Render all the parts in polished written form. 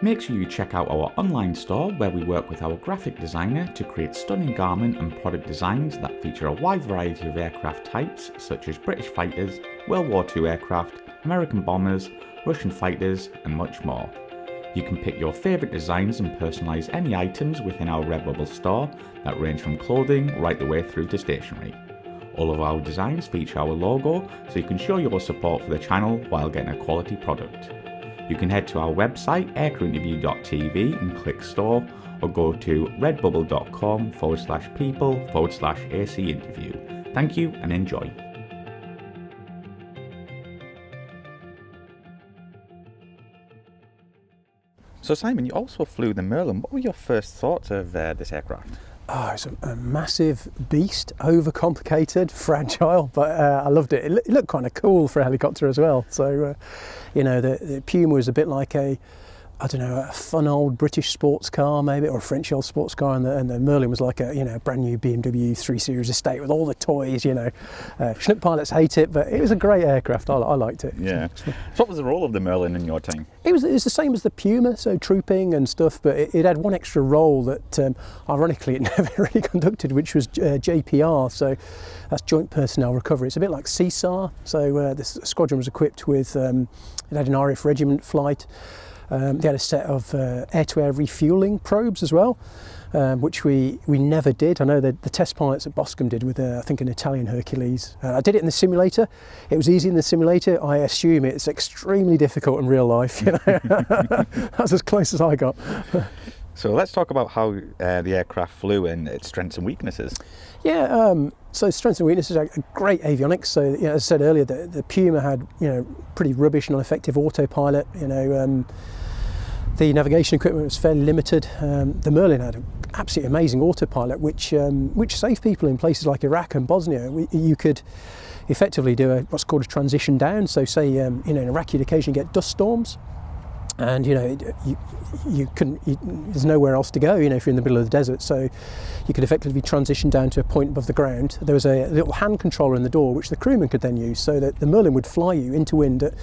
Make sure you check out our online store where we work with our graphic designer to create stunning garment and product designs that feature a wide variety of aircraft types such as British fighters, World War II aircraft, American bombers, Russian fighters and much more. You can pick your favourite designs and personalise any items within our Redbubble store that range from clothing right the way through to stationery. All of our designs feature our logo so you can show your support for the channel while getting a quality product. You can head to our website aircrewinterview.tv and click store, or go to redbubble.com/people/AC interview. Thank you and enjoy. So Simon, you also flew the Merlin. What were your first thoughts of this aircraft? Oh, it's a massive beast, overcomplicated, fragile, but I loved it. It looked kind of cool for a helicopter as well. So, the Puma was a bit like a fun old British sports car maybe, or a French old sports car, and the Merlin was like a brand new BMW 3 Series estate with all the toys. Chinook pilots hate it, but it was a great aircraft. I liked it. Yeah. So what was the role of the Merlin in your time? It was the same as the Puma, so trooping and stuff, but it had one extra role that ironically it never really conducted, which was JPR, so that's Joint Personnel Recovery. It's a bit like CSAR, so the squadron was equipped with, it had an RAF regiment flight. They had a set of air-to-air refuelling probes as well, which we never did. I know that the test pilots at Bosnia did with, I think, an Italian Hercules. I did it in the simulator. It was easy in the simulator. I assume it's extremely difficult in real life. That's as close as I got. So let's talk about how the aircraft flew and its strengths and weaknesses. Yeah, so strengths and weaknesses are great avionics. So, as I said earlier, the Puma had, pretty rubbish, non-effective autopilot. The navigation equipment was fairly limited. The Merlin had an absolutely amazing autopilot, which saved people in places like Iraq and Bosnia. You could effectively do what's called a transition down. So, say in Iraq, you'd occasionally get dust storms. And you couldn't. There's nowhere else to go. If you're in the middle of the desert, so you could effectively transition down to a point above the ground. There was a little hand controller in the door, which the crewman could then use, so that the Merlin would fly you into wind and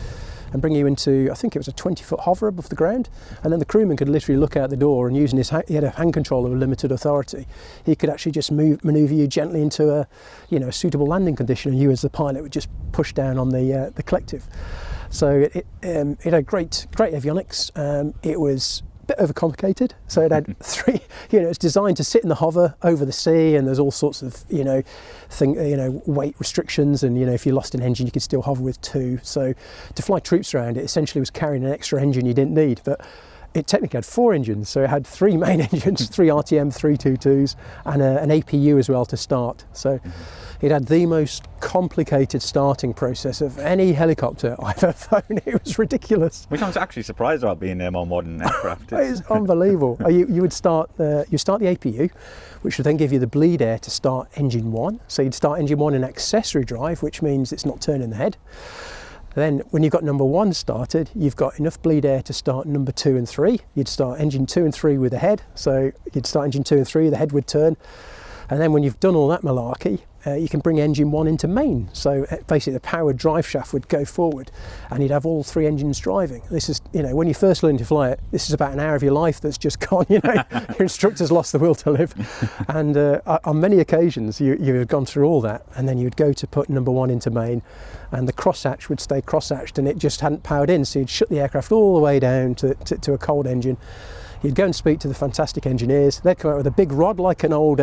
bring you into, I think it was a 20-foot hover above the ground, and then the crewman could literally look out the door and using he had a hand controller with limited authority. He could actually just manoeuvre you gently into a suitable landing condition, and you as the pilot would just push down on the collective. So it had great avionics. It was a bit overcomplicated. So it had three. It's designed to sit in the hover over the sea, and there's all sorts of weight restrictions. And if you lost an engine, you could still hover with two. So to fly troops around, it essentially was carrying an extra engine you didn't need, but it technically had 4 engines. So it had 3 main engines, 3 RTM 322s, and an APU as well to start. So. It had the most complicated starting process of any helicopter I've ever flown. It was ridiculous. Which I'm actually surprised about being a more modern aircraft. It's unbelievable. You would start the APU, which would then give you the bleed air to start engine 1. So you'd start engine 1 in accessory drive, which means it's not turning the head. Then when you've got number 1 started, you've got enough bleed air to start number 2 and 3. You'd start engine 2 and 3 with the head. So you'd start engine 2 and 3, the head would turn. And then when you've done all that malarkey, you can bring engine 1 into main. So basically the powered drive shaft would go forward and you'd have all 3 engines driving. This is, when you first learn to fly it, this is about an hour of your life that's just gone, Your instructor's lost the will to live. And on many occasions you've gone through all that, and then you'd go to put number 1 into main, and the crosshatch would stay crosshatched and it just hadn't powered in. So you'd shut the aircraft all the way down to a cold engine. You'd go and speak to the fantastic engineers. They'd come out with a big rod like an old,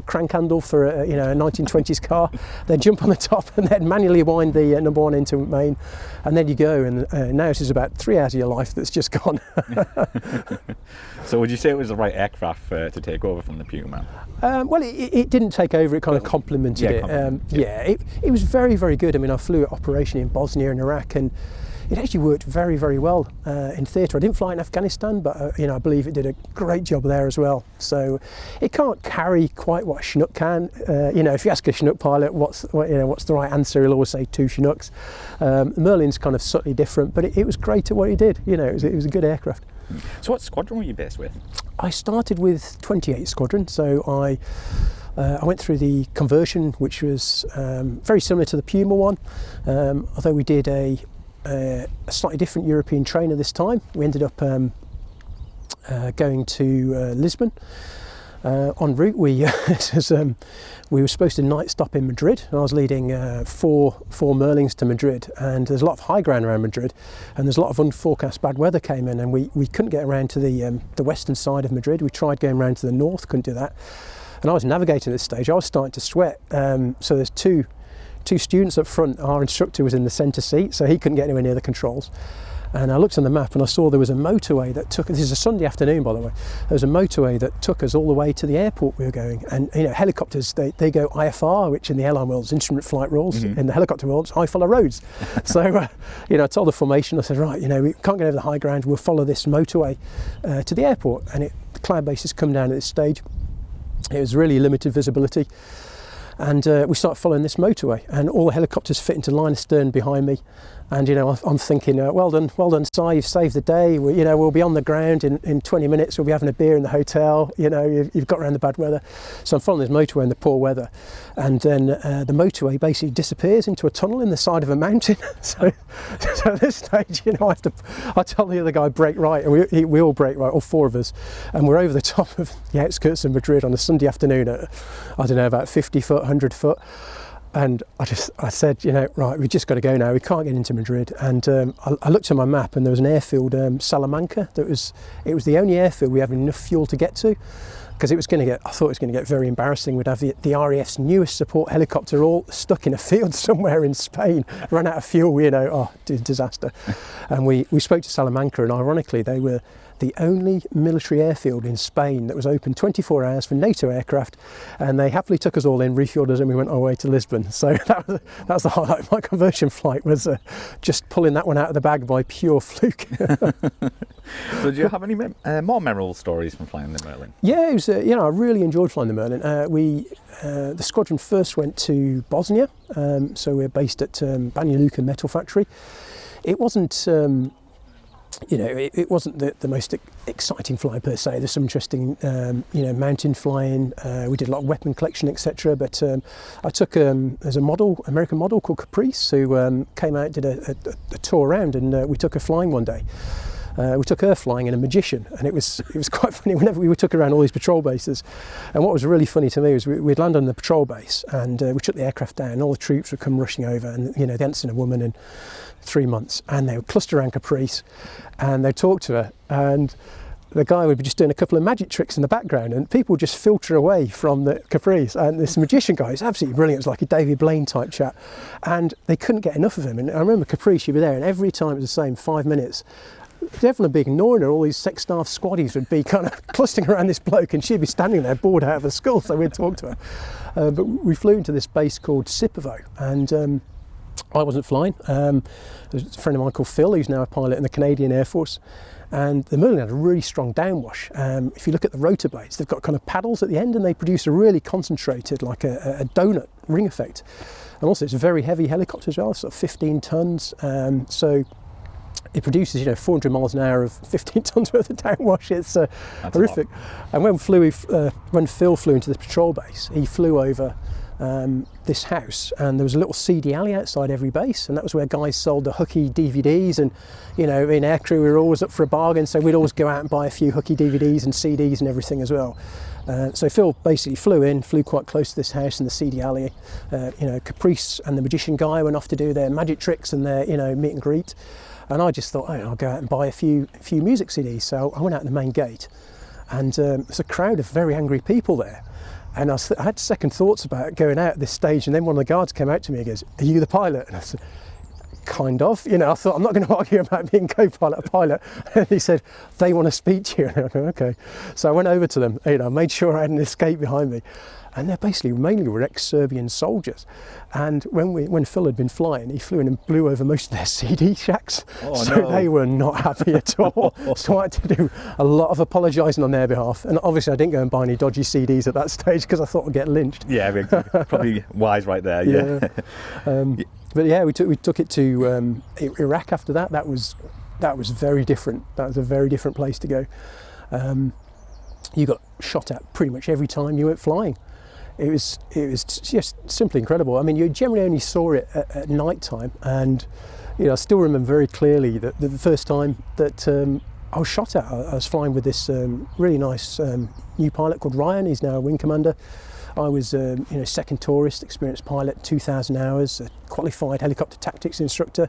crank handle for a 1920s car. They'd jump on the top and they'd manually wind the number 1 into main, and then you go. And now this is about 3 hours of your life that's just gone. So would you say it was the right aircraft to take over from the Puma? Well, it didn't take over. It kind of complemented it. It was very, very good. I mean, I flew it operationally in Bosnia and Iraq, and it actually worked very, very well in theatre. I didn't fly in Afghanistan, but I believe it did a great job there as well. So it can't carry quite what a Chinook can. If you ask a Chinook pilot what's the right answer, he'll always say 2 Chinooks. Merlin's kind of subtly different, but it was great at what it did. It was a good aircraft. So what squadron were you based with? I started with 28 Squadron, so I went through the conversion, which was very similar to the Puma one, although we did a slightly different European trainer this time. We ended up going to Lisbon. En route, we were supposed to night stop in Madrid, and I was leading four Merlins to Madrid, and there's a lot of high ground around Madrid, and there's a lot of unforecast bad weather came in, and we couldn't get around to the western side of Madrid. We tried going around to the north, couldn't do that, and I was navigating at this stage. I was starting to sweat, so there's two students up front. Our instructor was in the centre seat, so he couldn't get anywhere near the controls. And I looked on the map and I saw there was a motorway that took, this is a Sunday afternoon by the way, there was a motorway that took us all the way to the airport we were going. And you know, helicopters, they go IFR, which in the airline world is instrument flight rules. Mm-hmm. In the helicopter world, I follow roads. So, you know, I told the formation, I said, right, you know, we can't get over the high ground, we'll follow this motorway to the airport. And the cloud base has come down at this stage. It was really limited visibility. And we started following this motorway, and all the helicopters fit into line of stern behind me. And you know, I'm thinking, well done, Si, you've saved the day. We'll be on the ground in 20 minutes. We'll be having a beer in the hotel. You know, you've got around the bad weather. So I'm following this motorway in the poor weather, and then the motorway basically disappears into a tunnel in the side of a mountain. so at this stage, you know, I tell the other guy brake right, and we all brake right, all four of us, and we're over the top of the outskirts of Madrid on a Sunday afternoon at, I don't know, about 50 foot, 100 foot. And I said, you know, right, we've just got to go now. We can't get into Madrid. And I looked at my map, and there was an airfield, Salamanca. It was the only airfield we had enough fuel to get to, because I thought it was going to get very embarrassing. We'd have the RAF's newest support helicopter all stuck in a field somewhere in Spain, ran out of fuel, you know, disaster. And we spoke to Salamanca, and ironically, they were the only military airfield in Spain that was open 24 hours for NATO aircraft, and they happily took us all in, refueled us, and we went our way to Lisbon. So that was the highlight of my conversion flight, was just pulling that one out of the bag by pure fluke. So do you have any more memorable stories from flying the Merlin? Yeah, it was, you know, I really enjoyed flying the Merlin. The squadron first went to Bosnia, so we're based at Banja Luka Metal Factory. It wasn't you know, it wasn't the most exciting flight per se. There's some interesting, you know, mountain flying. We did a lot of weapon collection, etc. But I took there's a American model called Caprice, who came out, did a tour around, and we took her flying one day. We took her flying and a magician, and it was quite funny. Whenever we took her around all these patrol bases, and what was really funny to me was we'd land on the patrol base, and we shut the aircraft down. All the troops would come rushing over, and you know, they hadn't seen a woman in 3 months, and they would cluster around Caprice, and they'd talk to her, and the guy would be just doing a couple of magic tricks in the background, and people would just filter away from the Caprice. And this magician guy is absolutely brilliant. It was like a David Blaine type chap, and they couldn't get enough of him. And I remember Caprice, she'd be there, and every time it was the same, 5 minutes. Everyone would be ignoring her. All these sex staff squaddies would be kind of clustering around this bloke, and she'd be standing there bored out of her skull, so we'd talk to her. But we flew into this base called Sipovo, and I wasn't flying. There's a friend of mine called Phil, who's now a pilot in the Canadian Air Force, and the Merlin had a really strong downwash. If you look at the rotor blades, they've got kind of paddles at the end, and they produce a really concentrated, like a donut ring effect. And also it's a very heavy helicopter as well, sort of 15 tons. So it produces, you know, 400 miles an hour of 15 tons worth of downwash. It's horrific. And when Phil flew into the patrol base, he flew over this house, and there was a little CD alley outside every base, and that was where guys sold the hooky DVDs. And you know, in Aircrew we were always up for a bargain, so we'd always go out and buy a few hooky DVDs and CDs and everything as well. So Phil basically flew quite close to this house in the CD alley. You know, Caprice and the magician guy went off to do their magic tricks and their, you know, meet and greet, and I just thought, oh, I'll go out and buy a few music CDs. So I went out the main gate, and there's a crowd of very angry people there. And I had second thoughts about going out at this stage, and then one of the guards came out to me and goes, "Are you the pilot?" And I said, "Kind of." You know, I thought, I'm not going to argue about being co-pilot or pilot. And he said, "They want to speak to you." And I go, "Okay." So I went over to them, you know, made sure I had an escape behind me. And they basically mainly were ex-Serbian soldiers. And when Phil had been flying, he flew in and blew over most of their CD shacks. Oh, so no. They were not happy at all. So I had to do a lot of apologising on their behalf. And obviously I didn't go and buy any dodgy CDs at that stage, because I thought I'd get lynched. Yeah, probably wise right there, yeah. But yeah, we took it to Iraq after that. That was very different. That was a very different place to go. You got shot at pretty much every time you went flying. It was just simply incredible. I mean, you generally only saw it at night time, and you know, I still remember very clearly that the first time that I was shot at. I was flying with this really nice new pilot called Ryan. He's now a wing commander. I was, second tourist, experienced pilot, 2,000 hours, a qualified helicopter tactics instructor.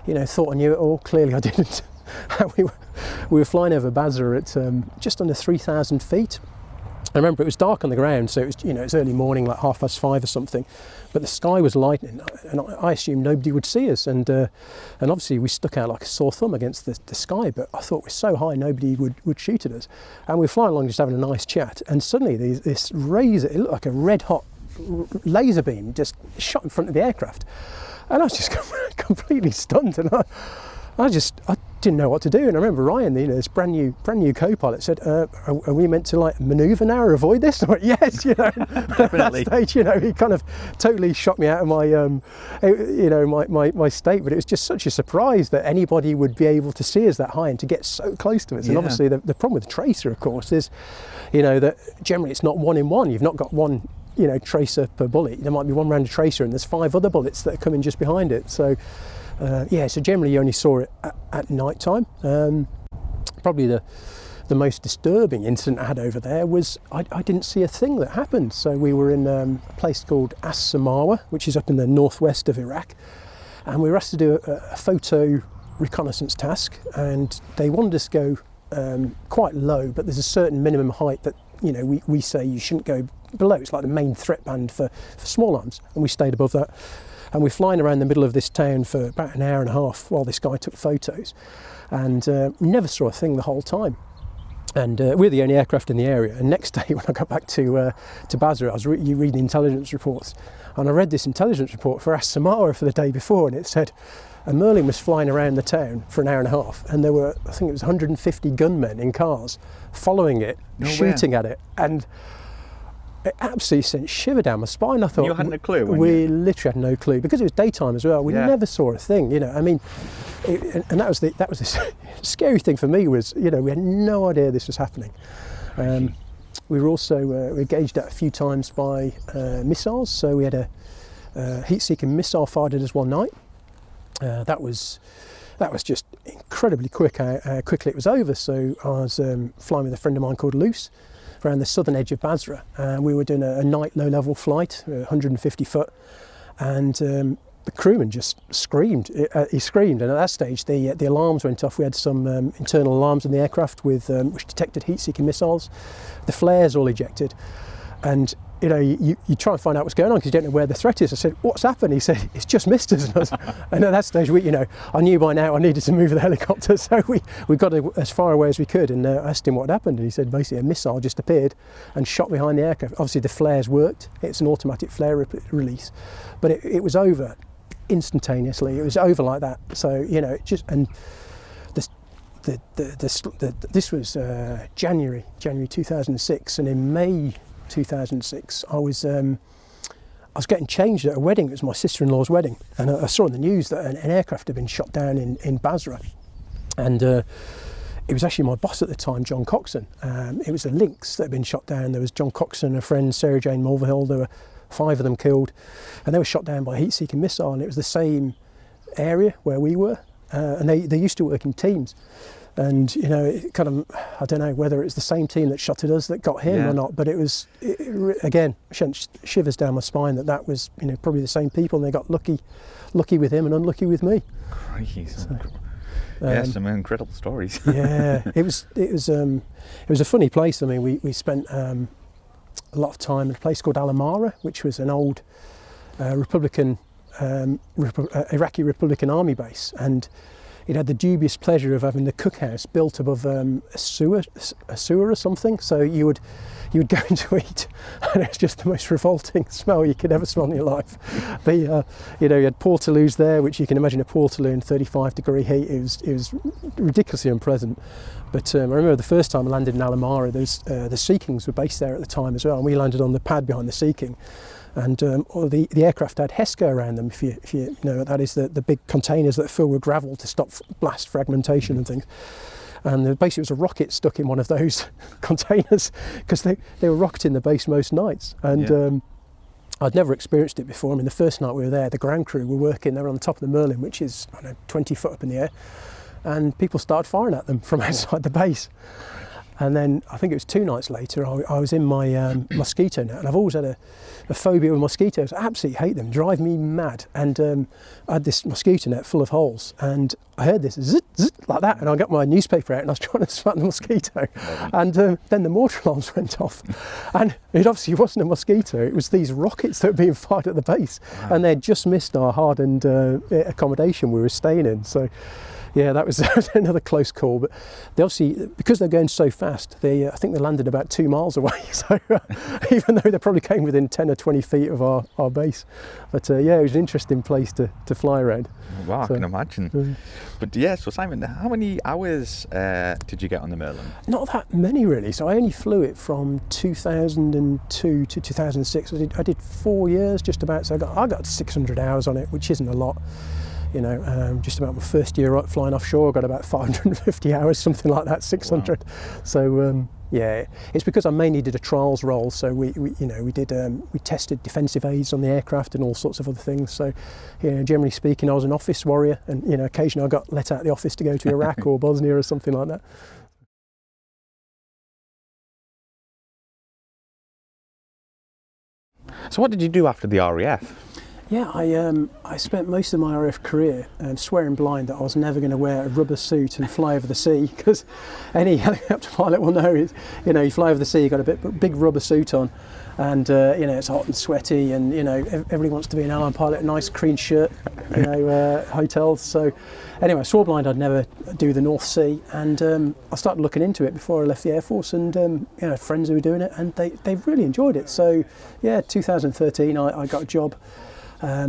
Thought I knew it all. Clearly I didn't. we were flying over Basra at just under 3,000 feet. I remember it was dark on the ground, so it was, it was early morning, like 5:30 or something. But the sky was lightening, and I assumed nobody would see us. And obviously we stuck out like a sore thumb against the sky. But I thought we're so high, nobody would shoot at us. And we were flying along, just having a nice chat. And suddenly this razor, it looked like a red hot laser beam, just shot in front of the aircraft. And I was just completely stunned. And I didn't know what to do. And I remember Ryan, this brand new co-pilot, said, "Are we meant to like manoeuvre now or avoid this?" I'm like, yes, Definitely. At that stage, he kind of totally shocked me out of my, my state. But it was just such a surprise that anybody would be able to see us that high and to get so close to us. And obviously, the problem with the tracer, of course, is, that generally it's not one in one. You've not got one, tracer per bullet. There might be one round of tracer, and there's 5 other bullets that are coming just behind it. So. So generally you only saw it at night time. Probably the most disturbing incident I had over there was I didn't see a thing that happened. So we were in a place called As Samawa, which is up in the northwest of Iraq, and we were asked to do a photo reconnaissance task, and they wanted us to go quite low, but there's a certain minimum height that we say you shouldn't go below. It's like the main threat band for small arms, and we stayed above that. And we're flying around the middle of this town for about an hour and a half while this guy took photos, and never saw a thing the whole time. And we're the only aircraft in the area. And next day when I got back to Basra, I was reading intelligence reports, and I read this intelligence report for As Samawa for the day before, and it said a Merlin was flying around the town for an hour and a half, and there were, I think it was 150 gunmen in cars following it, shooting at it, and it absolutely sent shiver down my spine. I thought, you hadn't a clue. We literally had no clue, because it was daytime as well. We never saw a thing. I mean, and that was the scary thing for me was, we had no idea this was happening. We were also engaged at a few times by missiles. So we had a heat-seeking missile fired at us one night. That was just incredibly quick. How quickly it was over. So I was flying with a friend of mine called Luce around the southern edge of Basra, and we were doing a night low-level flight, 150 foot, and the crewman just screamed. He screamed, and at that stage the alarms went off. We had some internal alarms in the aircraft which detected heat-seeking missiles. The flares all ejected, and you try and find out what's going on because you don't know where the threat is. I said, "What's happened?" He said, "It's just missed us." And at that stage, I knew by now I needed to move the helicopter, so we got as far away as we could. And I asked him what happened, and he said basically a missile just appeared and shot behind the aircraft. Obviously, the flares worked. It's an automatic flare release, but it was over instantaneously. It was over like that. So it just and. This was January 2006, and in May 2006 I was getting changed at a wedding. It was my sister-in-law's wedding, and I saw on the news that an aircraft had been shot down in Basra, and it was actually my boss at the time, John Coxon. It was a Lynx that had been shot down. There was John Coxon, a friend, Sarah Jane Mulvihill. There were 5 of them killed, and they were shot down by a heat-seeking missile, and it was the same area where we were. And they used to work in teams, and it kind of, I don't know whether it's the same team that shot at us that got him or not, but it again sent shivers down my spine that was probably the same people, and they got lucky with him and unlucky with me. Crikey. So, some incredible stories. Yeah, it was a funny place. I mean, we spent a lot of time at a place called Al-Amara, which was an old Iraqi Republican Army base, and it had the dubious pleasure of having the cookhouse built above a sewer or something. So you would go in to eat, and it's just the most revolting smell you could ever smell in your life. You had portaloos there, which you can imagine a portaloo in 35-degree heat. It was ridiculously unpleasant. But I remember the first time I landed in Al-Amara, the Sea Kings were based there at the time as well, and we landed on the pad behind the Sea King. And the aircraft had HESCO around them, if you know what that is, the big containers that fill with gravel to stop blast fragmentation and things. And basically it was a rocket stuck in one of those containers, because they were rocketing the base most nights. And I'd never experienced it before. I mean, the first night we were there, the ground crew were working, they were on the top of the Merlin, which is, 20 foot up in the air. and people started firing at them from outside the base. And then I think it was 2 nights later, I was in my mosquito net, and I've always had a phobia with mosquitoes. I absolutely hate them, drive me mad. And I had this mosquito net full of holes, and I heard this zit, zit, like that, and I got my newspaper out and I was trying to spot the mosquito. And then the mortar alarms went off. And it obviously wasn't a mosquito, it was these rockets that were being fired at the base. Wow. And they'd just missed our hardened accommodation we were staying in. So yeah, that was another close call. But they obviously, because they're going so fast, I think they landed about 2 miles away. So even though they probably came within 10 or 20 feet of our base. But yeah, it was an interesting place to fly around. Wow, so, I can imagine. But yeah, so Simon, how many hours did you get on the Merlin? Not that many really. So I only flew it from 2002 to 2006. I did 4 years just about. So I got 600 hours on it, which isn't a lot. You know, just about my first year flying offshore, I got about 550 hours, something like that, 600. Wow. So yeah, it's because I mainly did a trials role. So we tested defensive aids on the aircraft and all sorts of other things. So, you know, generally speaking, I was an office warrior, and you know, occasionally I got let out of the office to go to Iraq or Bosnia or something like that. So what did you do after the RAF? Yeah, I spent most of my RAF career swearing blind that I was never going to wear a rubber suit and fly over the sea, because any helicopter pilot will know, you know, you fly over the sea, you've got a big rubber suit on, and you know, it's hot and sweaty, and you know, everybody wants to be an airline pilot, a nice clean shirt, you know, hotels. So anyway, I swore blind I'd never do the North Sea, and I started looking into it before I left the Air Force, and you know, friends who were doing it, and they really enjoyed it. So yeah, 2013 I got a job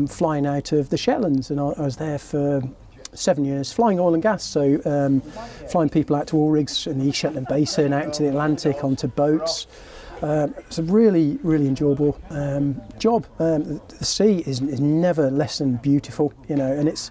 flying out of the Shetlands, and I was there for 7 years, flying oil and gas, so flying people out to oil rigs in the East Shetland Basin, out into the Atlantic, onto boats. It's a really, really enjoyable job. The sea is never less than beautiful, you know, and it's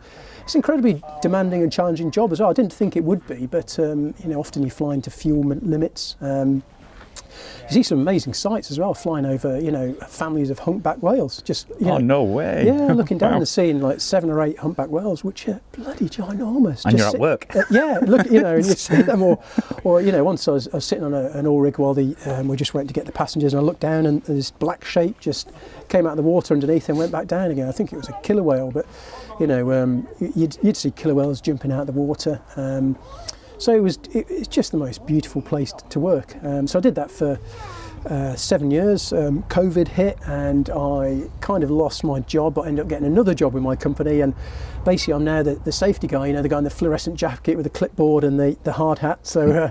incredibly demanding and challenging job as well. I didn't think it would be, but you know, often you fly into fuel limits. You see some amazing sights as well, flying over, you know, families of humpback whales. Just, you know, no way. Yeah, looking down the sea and like 7 or 8 humpback whales, which are bloody ginormous. And you're at work. Yeah, look, you know, and you see them, or you know, once I was sitting on an oil rig while we just went to get the passengers, and I looked down, and this black shape just came out of the water underneath and went back down again. I think it was a killer whale, but you know, you'd see killer whales jumping out of the water. So it's just the most beautiful place to work. So I did that for 7 years. COVID hit, and I kind of lost my job, but I ended up getting another job with my company, and basically I'm now the safety guy, you know, the guy in the fluorescent jacket with the clipboard and the hard hat. So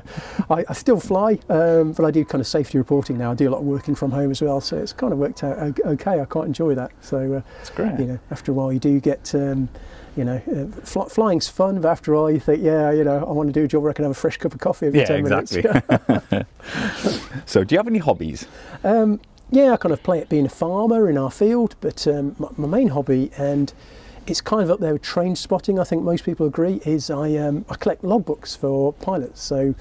I still fly, but I do kind of safety reporting now. I do a lot of working from home as well, so it's kind of worked out okay. I quite enjoy that. So it's great. You know, after a while you do get you know, flying's fun, but after all you think, yeah, you know, I want to do a job where I can have a fresh cup of coffee every 10 minutes. Exactly. So do you have any hobbies? Yeah, I kind of play at being a farmer in our field, but my main hobby, and it's kind of up there with train spotting, I think most people agree, is I collect logbooks for pilots. So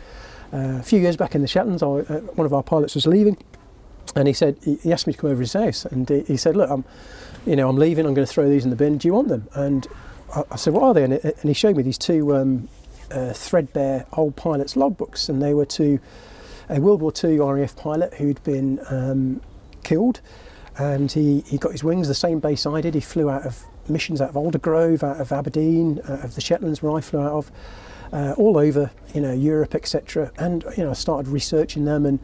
a few years back in the Shetlands, one of our pilots was leaving, and he asked me to come over to his house, and he said, look, I'm leaving, I'm going to throw these in the bin, do you want them? And I said, what are they? And he showed me these 2 threadbare old pilots' logbooks, and they were to a World War II RAF pilot who'd been killed, and he got his wings the same base I did. He flew out of missions out of Aldergrove, out of Aberdeen, out of the Shetlands where I flew out of, all over, you know, Europe, etc. And you know, I started researching them, and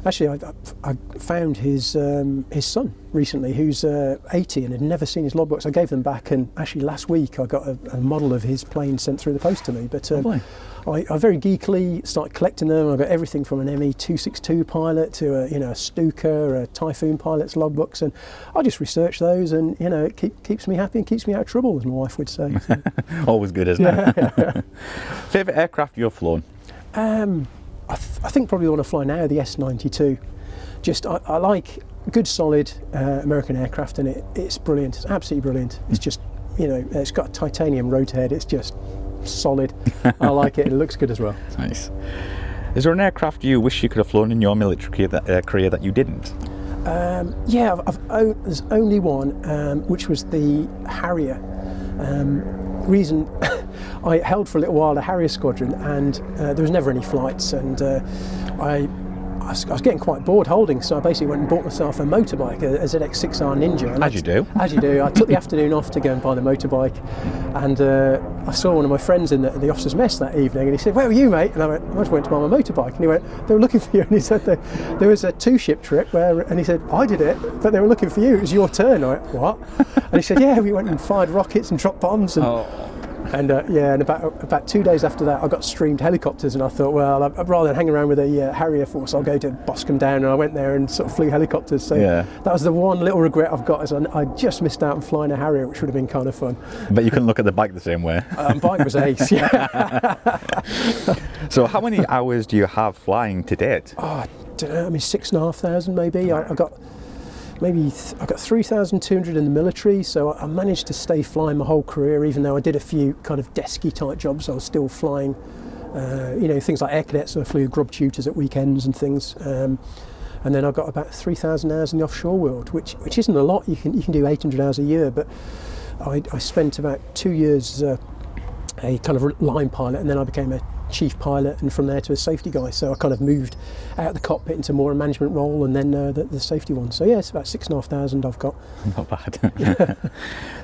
actually I found his son recently, who's 80 and had never seen his logbooks. I gave them back, and actually last week I got a model of his plane sent through the post to me. But I very geekily started collecting them. I got everything from an ME-262 pilot to a Stuka, a Typhoon pilot's logbooks, and I just research those, and you know, it keeps me happy and keeps me out of trouble, as my wife would say. So. Always good, isn't it? Favourite aircraft you've flown? I think probably the one I fly now, the S92. Just I like good solid American aircraft, and it's brilliant. It's absolutely brilliant. It's just, you know, it's got a titanium rotor head. It's just solid. I like it. It looks good as well. Nice. Is there an aircraft you wish you could have flown in your military career that you didn't? Yeah, there's only one, which was the Harrier. reason I held for a little while a Harrier squadron, and there was never any flights, and I was getting quite bored holding, so I basically went and bought myself a motorbike, a ZX6R Ninja. As you do. As you do. I took the afternoon off to go and buy the motorbike, and I saw one of my friends in the officers' mess that evening, and he said, "Where were you, mate?" And I went, "I just went to buy my motorbike." And he went, "They were looking for you." And he said, "There was a 2-ship trip where," and he said, "I did it, but they were looking for you. It was your turn." I went, "What?" And he said, "Yeah, we went and fired rockets and dropped bombs." And and about 2 days after that, I got streamed helicopters, and I thought, well, I'd rather than hang around with a Harrier force, I'll go to Boscombe Down, and I went there and sort of flew helicopters. So that was the one little regret I've got, is I just missed out on flying a Harrier, which would have been kind of fun. But you couldn't look at the bike the same way. Bike was ace, yeah. So how many hours do you have flying to date? Oh, I don't know, I mean 6,500 maybe. I got 3,200 in the military, so I managed to stay flying my whole career, even though I did a few kind of desky type jobs. I was still flying, things like air cadets, so I flew grub tutors at weekends and things. And then I got about 3,000 hours in the offshore world, which isn't a lot. You can do 800 hours a year, but I spent about 2 years as a kind of line pilot, and then I became a chief pilot, and from there to a safety guy. So I kind of moved out of the cockpit into more a management role, and then the safety one. So yeah, it's about 6,500 I've got. Not bad.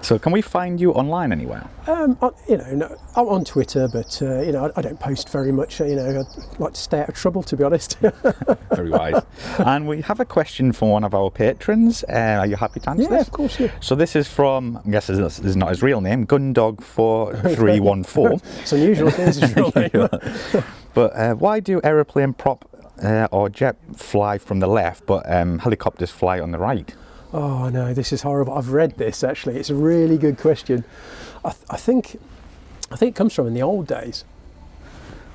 So can we find you online anywhere? I'm on Twitter, but I don't post very much. I'd like to stay out of trouble, to be honest. Very wise. And we have a question from one of our patrons. Are you happy to answer this? Yeah, of course. Yeah. So this is from, I guess this is not his real name, Gundog4314. It's unusual if it is his real name. But why do aeroplane prop or jet fly from the left, but helicopters fly on the right? Oh no, this is horrible. I've read this actually. It's a really good question. I think it comes from in the old days,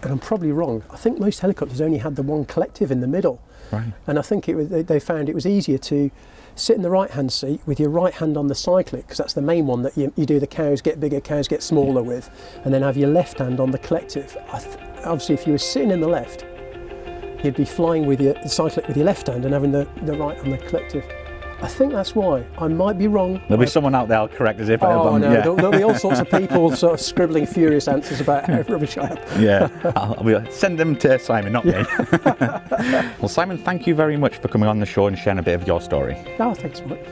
and I'm probably wrong. I think most helicopters only had the one collective in the middle, right? And I think they found it was easier to sit in the right-hand seat with your right hand on the cyclic, because that's the main one that you do the cows get bigger, cows get smaller with, and then have your left hand on the collective. Obviously, if you were sitting in the left, you'd be flying with the cyclic with your left hand and having the right on the collective. I think that's why. I might be wrong. There'll be someone out there who'll correct us if I am. No, there'll be all sorts of people sort of scribbling furious answers about how rubbish I am. Yeah, I'll send them to Simon, not me. Well, Simon, thank you very much for coming on the show and sharing a bit of your story. Oh, thanks, Mike.